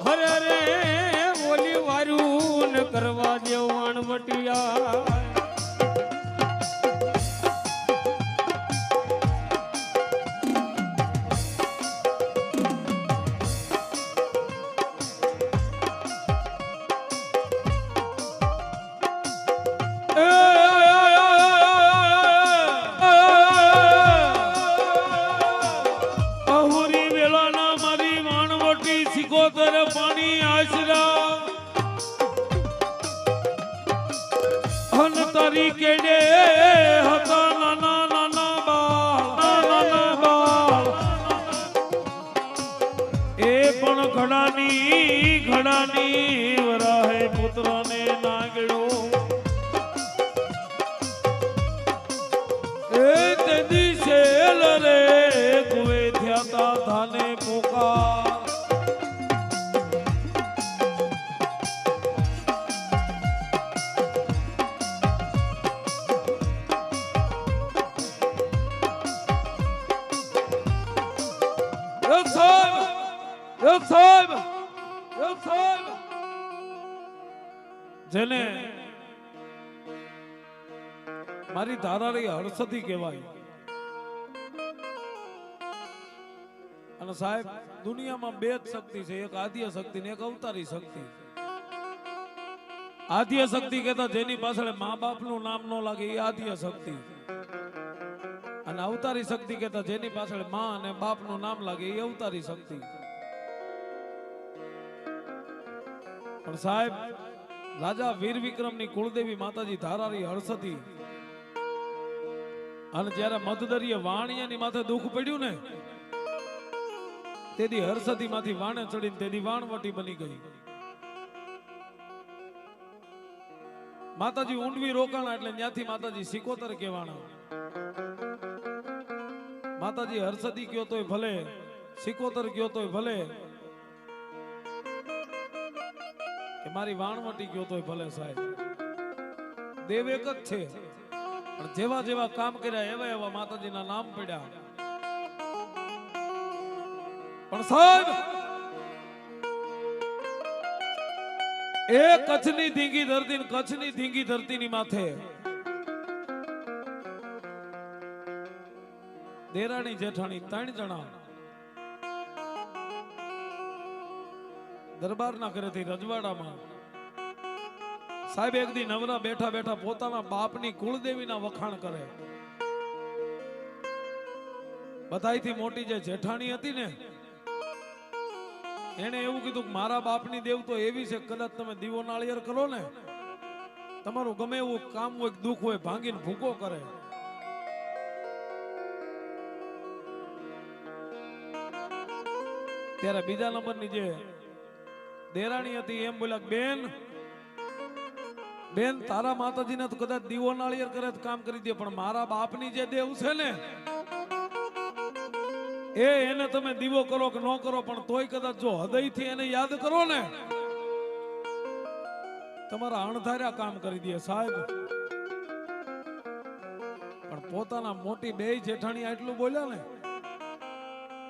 હરે રે ઓલી વાર્યું ન કરવા જેવું અણવટિયા પાણી આશરા હન તારી કેડે હતા નાના નાના બાળ એ પણ ઘડાની વરાહે પુત્રને નાગડો એ તે દિશે રે કુવે થયા ધાને પોકાર જેને મારી ધારારી હળસતી કહેવાય અને સાહેબ દુનિયામાં બે જ શક્તિ છે, એક આદ્ય શક્તિ ને એક અવતારી શક્તિ. આદ્ય શક્તિ કહેતા જેની પાછળ મા બાપ નું નામ ન લાગે એ આદ્ય શક્તિ, અને અવતારી શક્તિ કહેતા જેની પાછળ મા અને બાપ નું નામ લાગે એ અવતારી શક્તિ. પણ સાહેબ રાજા વીર વિક્રમ ની કુળદેવી માતાજી ધારારી હળસતી, અને જયારે મધદરીએ વાણિયાની માથે દુઃખ પડ્યું ને તેથી હળસતી માંથી વાણે ચડીને તેથી વાણવટી બની ગઈ. માતાજી ઊંડવી રોકાણા એટલે ત્યાંથી માતાજી સિકોતર કહેવાના. માતાજી હળસતી કયો તોય ભલે, સિકોતર કયો તોય ભલે, કે મારી વાણવટી ગયો તોય ભલે. સાહેબ દેવ એક જ છે, પણ જેવા જેવા કામ કર્યા એવા એવા માતાજીના નામ પડ્યા. પણ સાહેબ એ કચ્છની ધીંગી ધરતી, કચ્છની ધીંગી ધરતીની માથે દેરાણી જેઠાણી 3 જણા દરબારના ઘરેથી રજવાડામાં સાહેબ એક દી નવરા બેઠા બેઠા પોતાના બાપની કુળદેવીના વખાણ કરે. બધાયથી મોટી જે જેઠાણી હતી ને એને એવું કીધું કે મારા બાપની દેવ તો એવી છે, કદાચ તમે દીવો નાળિયેર કરો ને તમારું ગમે એવું કામ હોય દુઃખ હોય ભાંગીને ભૂકો કરે. ત્યારે બીજા નંબરની જે દેરાણી હતી એમ બોલ્યા બેન બેન તારા માતાજીને તો કદાચ દીવો નાળિયેર કરે તો કામ કરી દે, પણ મારા બાપની જે દેવ છે ને એને તમે દીવો કરો કે ન કરો પણ તોય કદાચ જો હૃદયથી એને યાદ કરો ને તમારા અણધાર્યા કામ કરી દે. સાહેબ પણ પોતાના મોટી બે જેઠાણી આટલું બોલ્યા ને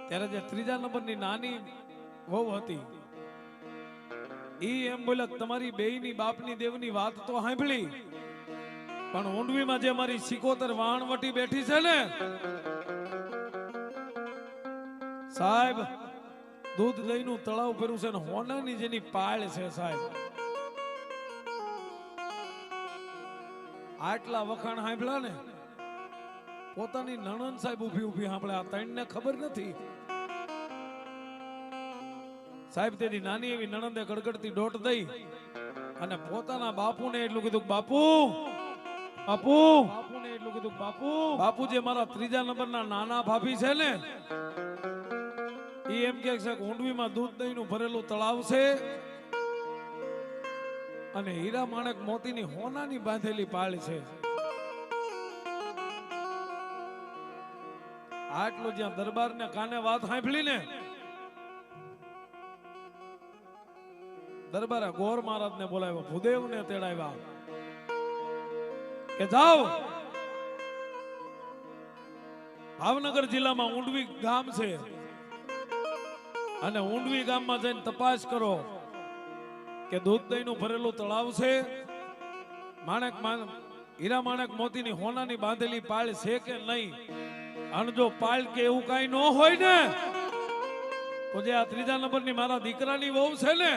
ત્યારે જે ત્રીજા નંબરની નાની વહુ હતી ઈ એમ બોલ્યા તમારી બેયની બાપની દેવની વાત તો સાંભળી, પણ ઊંડવીમાં જે મારી સિકોતર વાણવટી બેઠી છે ને સાહેબ દૂધ દહીંનું તળાવ ભર્યું છે ને હોનાની જેની પાળ છે. સાહેબ આટલા વખાણ સાંભળ્યા ને પોતાની નણંદ સાહેબ ઊભી ઊભી સાંભળે, આ 3 ને ખબર નથી. સાહેબ તેથી નાની એવી નણંદે ગડગડતી દોટ દઈ અને પોતાના બાપુને એટલું કીધું બાપુ બાપુ બાપુને એટલું કીધું બાપુ જે મારા ત્રીજા નંબરના નાના ભાભી છે ને એમ કે છે ઊંડવીમાં દૂધ દહીંનું ભરેલું તળાવ છે અને હીરા માણેક મોતીની હોનાની બાંધેલી પાળ છે. આટલું જ્યાં દરબારને કાને વાત સાંભળી ને દરબારે ગોર મહારાજને બોલાવ્યો, ભૂદેવને તેડાવ્યા કે જાઓ ભાવનગર જિલ્લામાં ઊંડવી ગામ છે અને ઊંડવી ગામમાં જઈને તપાસ કરો કે દૂધ દહીંનું ભરેલું તળાવ છે, હીરા માણેક મોતીની હોનાની બાંધેલી પાળ છે કે નહીં. અને જો પાળ કે એવું કઈ ન હોય ને તો જે આ 3જા નંબરની મારા દીકરાની વહુ છે ને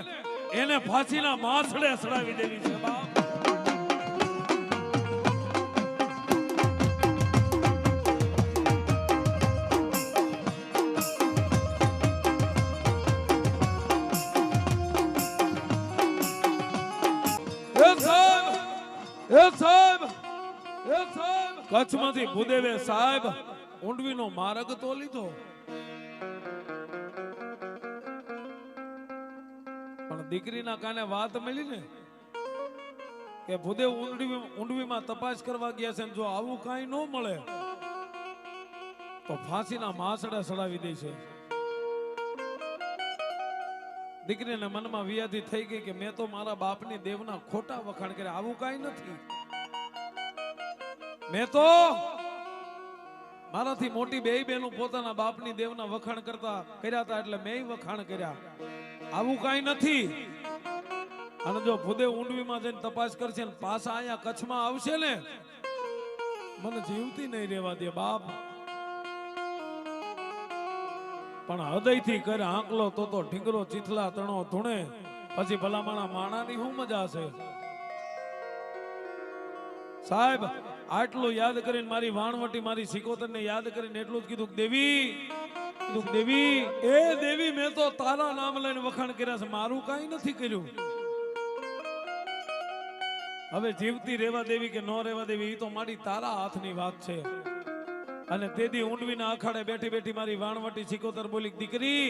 એને ફાંસીના માસડે સડાવી દેવી છે બાપ. કચ્છમાંથી ભૂદેવે સાહેબ ઊંડવીનો માર્ગ તો લીધો, પણ દીકરીના કાને વાત મળી ને કે ભૂદેવ ઊંડવીમાં તપાસ કરવા ગયા છે, જો આવું કાંઈ ન મળે તો ફાંસીના માસડા સડાવી દે છે. દીકરીને મનમાં વ્યાધિ થઈ ગઈ કે મેં તો મારા બાપની દેવના ખોટા વખાણ કર્યા, આવું કાંઈ નથી. મેં તો મારાથી મોટી બે બહેનો પોતાના બાપની દેવના વખાણ કર્યા હતા એટલે મેં વખાણ કર્યા, આવું કાંઈ નથી. અને જો ભૂદેવ ઊંડવીમાં જઈને તપાસ કરશે ને પાછા અહીંયા કચ્છમાં આવશે ને મને જીવતી નહીં રહેવા દે બાપ. પણ હૃદયથી કરે આંકલો તો ઢીંગરો ચીથલા તણો ધૂણે, પછી ભલામણા માણાની શું મજા છે સાહેબ. આટલું યાદ કરીને મારી વાણવટી મારી સિકોતરને યાદ કરીને એટલું જ કીધું, દેવી એ દેવી મેં તો તારા નામ લઈને વખાણ કર્યા છે, મારું કાંઈ નથી કર્યું. હવે જીવતી રહેવા દેવી કે ન રહેવા દેવી એ તો મારી તારા હાથની વાત છે. અને તેથી ઊંડવીના અખાડે બેઠી બેઠી મારી વાણવટી સિકોતર બોલી, દીકરી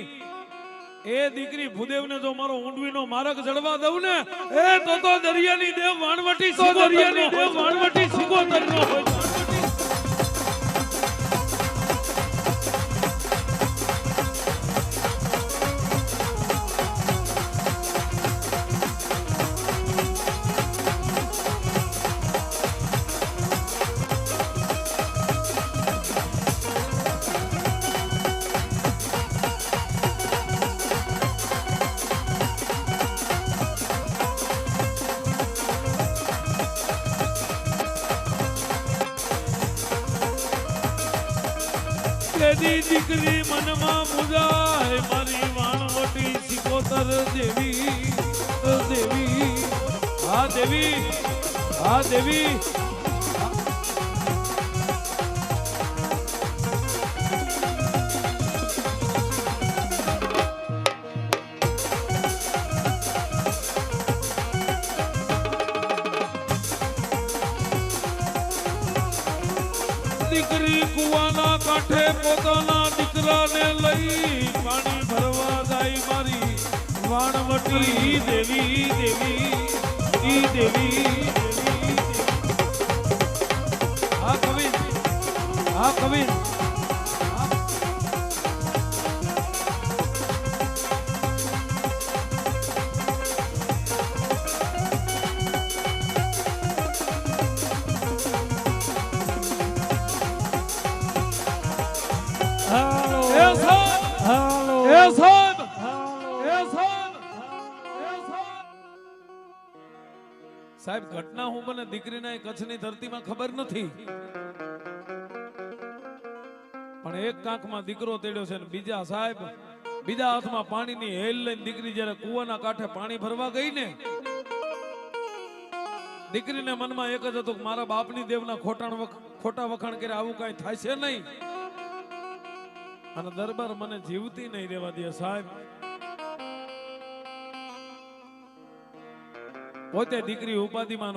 એ દીકરી ભૂદેવને જો મારો ઊંડવીનો માર્ગ જડવા દઉં ને એ તો દરિયાની દેવ વાણવટી સિકોતર નો હોય. દીકરી મનમાં મુજાય મારી વાણવટી સિકોતર દેવી હા દેવી હા દેવી. દીકરી કુવાના કાંઠે પોતાના દીકરાને લઈ પાણી ભરવા જાય મારી વાણવટી દેવી. હા કવિ સાહેબ ઘટના હું મને દીકરીના કચ્છની ધરતીમાં ખબર નથી, પણ એક કાંખમાં દીકરો તેડ્યો છે ને બીજા હાથમાં પાણીની હેલ લઈને દીકરી જ્યારે કુવાના કાંઠે પાણી ભરવા ગઈ ને દીકરીને મનમાં એક જ હતું કે મારા બાપની દેવના ખોટા વખાણ કર્યા, આવું કાંઈ થાય છે નહીં. અને દરબાર મને જીવતી નહીં રહેવા દે સાહેબ. પોતે દીકરી ઉપાધિમાં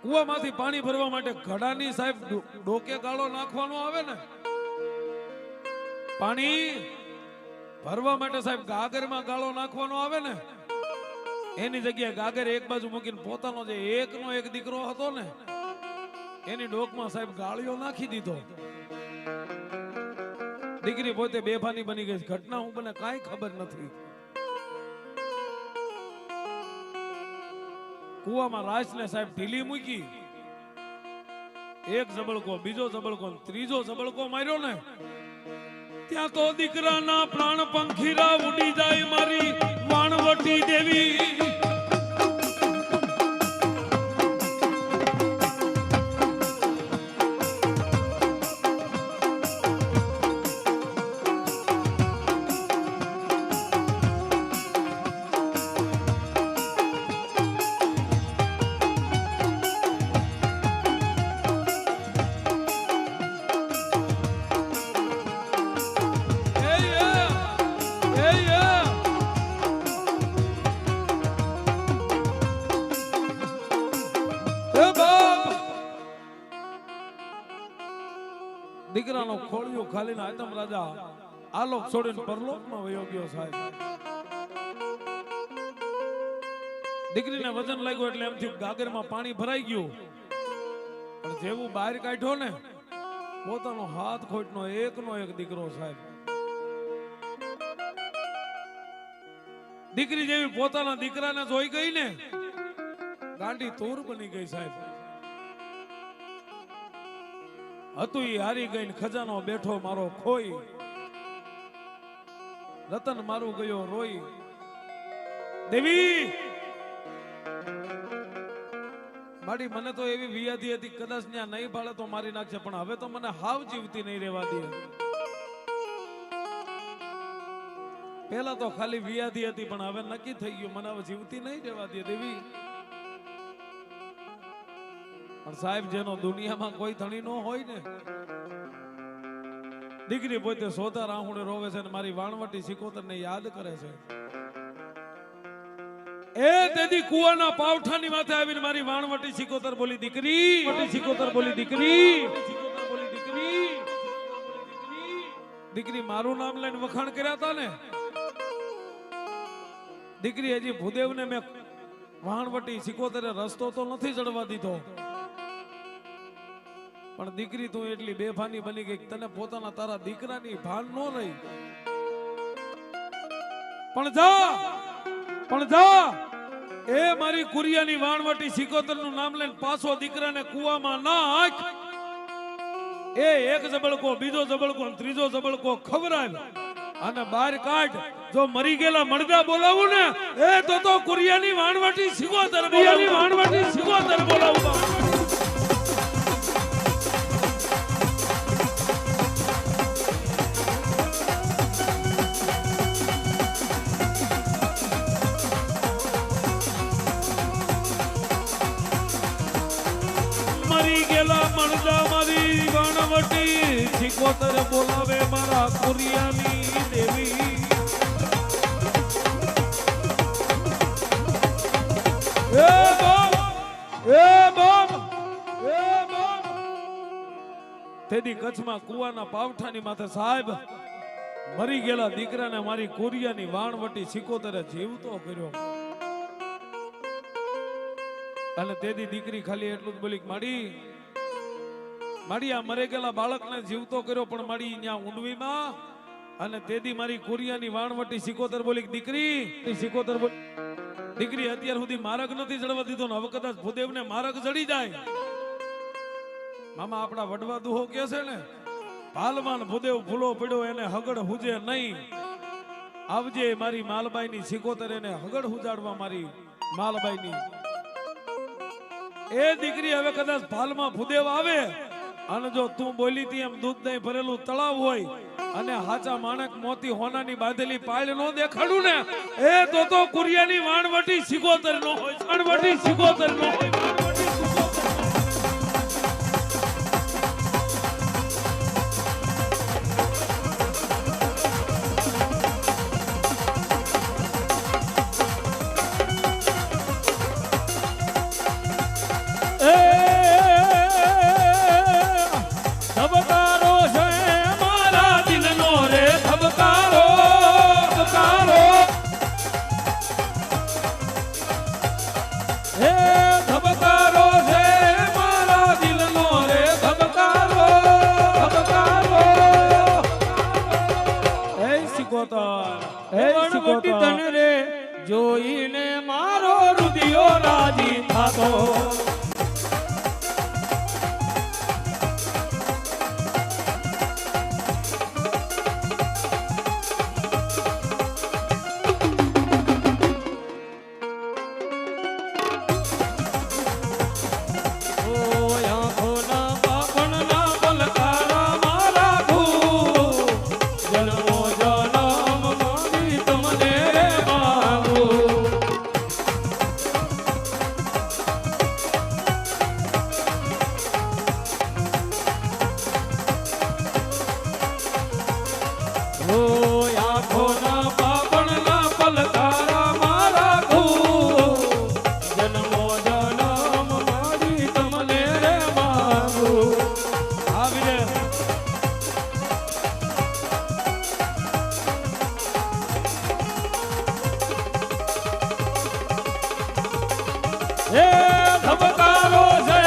કુવામાંથી પાણી ભરવા માટે ઘડાની સાહેબ ડોકે ગાળો નાખવાનો આવે ને, પાણી ભરવા માટે સાહેબ ગાગરમાં ગાળો નાખવાનો આવે ને, એની જગ્યાએ ગાગર એક બાજુ મૂકીને પોતાનો જે એકનો એક દીકરો હતો ને એની ડોકમાં સાહેબ ગાળીઓ નાખી દીધો. દીકરી પોતે બેભાની બની ગઈ. ઘટના હું મને કાંઈ ખબર નથી. કુવામાં રાસને સાહેબ ઢીલી મૂકી એક જબળકો બીજો જબળકો ત્રીજો જબળકો માર્યો ને ત્યાં તો દીકરાના પ્રાણ પંખીરા ઉડી જાય મારી વાણવટી દેવી. દીકરાનો ખોળિયો ખાલીને આતમ રાજા આલોક છોડીને પરલોકમાં વયો ગયો સાહેબ. દીકરીને વજન લાગ્યું એટલે એમ થયું ગાગરમાં પાણી ભરાઈ ગયું, પણ જેવું બહાર કાઢ્યો ને પોતાનો હાથ ખોટનો એકનો એક દીકરો સાહેબ. દીકરી જેવી પોતાના દીકરાને જોઈ ગઈ ને ગાંડી તૂર બની ગઈ સાહેબ. હતું ઈ હારી ગઈ ખજાનો બેઠો મારો ખોઈ, રતન મારું ગયો રોઈ. દેવી મારી મને તો એવી વિયાદી હતી કદાચ ત્યાં નહીં ભાળે તો મારી નાખશે, પણ હવે તો મને હાવ જીવતી નહીં રહેવા દે. પેલા તો ખાલી વિયાદી હતી પણ હવે નક્કી થઈ ગયું મને હવે જીવતી નહીં રહેવા દે દેવી. પણ સાહેબ જેનો દુનિયામાં કોઈ ધણી ન હોય ને, દીકરી પોતે સોતા રાહુડે રોવે છે ને મારી વાણવટી સિકોતર ને યાદ કરે છે. એ તેદી કુવાના પાવઠાની માથે આવીને મારી વાણવટી સિકોતર બોલી દીકરી, સિકોતર બોલી દીકરી, બોલી દીકરી. દીકરી મારું નામ લઈને વખાણ કર્યા હતા ને. દીકરી હજી ભૂદેવને મેં વાણવટી સિકોતરે રસ્તો તો નથી ચડવા દીધો, પણ દીકરી તું એટલી બેભાની બની ગઈ તને પોતાના તારા દીકરાની ભાન ન રહી. પણ જા એ મારી કુરિયાની વાણવટી સિકોતર નું નામ લઈને પાછો દીકરાને કુવામાં નાખ. એ એક જબળકો બીજો જબળકો ત્રીજો જબળકો ખવરાય અને બહાર કાઢ. જો મરી ગયેલા મરદા બોલાવું ને એ તો કુરિયાની વાણવટી સિકોતર બોલાવું, વાણવટી સિકોતર બોલાવું. મારી વાણવટી સિકોતર બોલાવે મારા કુરિયાની દેવી. તેદી કચ્છમાં કુવાના પાવઠાની માથે સાહેબ મરી ગયેલા દીકરાને મારી કુરિયાની વાણવટી સિકોતરે જીવતો કર્યો. અને તેદી દીકરી ખાલી એટલું જ બોલી માડી આ મરે ગયેલા બાળકને જીવતો કર્યો, પણ માડી અહીંયા ઊંડવીમાં. અને તેદી મારી કુરિયાની વાણવટી સિકોતર બોલી દીકરી, સિકોતર બોલી દીકરી અત્યાર સુધી માર્ગ નથી ચડવા દીધો ને હવે કદાચ ભૂદેવને માર્ગ ચડી જાય. મામા આપણા વડવા દુહો કે છે ને, ભાલમાન ભૂદેવ ભૂલો પડ્યો એને હગડ હુજે નહીં. આવજે મારી માલબાઈની સિકોતર એને હગડ હુજાડવા મારી માલબાઈની. એ દીકરી હવે કદાચ ભાલમાં ભૂદેવ આવે અને જો તું બોલી તી એમ દૂધ દહીં ભરેલું તળાવ હોય અને હાચા માણક મોતી હોનાની બાંધેલી પાળ નો દેખાડું ને એ તો કુરિયાની વાણવટી સિકોતર નો હોય, વાણવટી સિકોતર નો હોય. જોઈને મારો રુદિયો રાજી થાતો. હે ધબકારો છે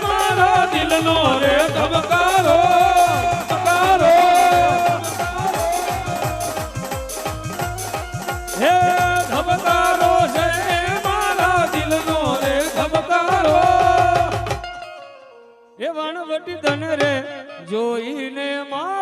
મારા દિલનો રે ધબકારો ધબકારો હે ધબકારો છે મારા દિલનો રે ધબકારો એ વણવટી ધન રે જોઈને મારો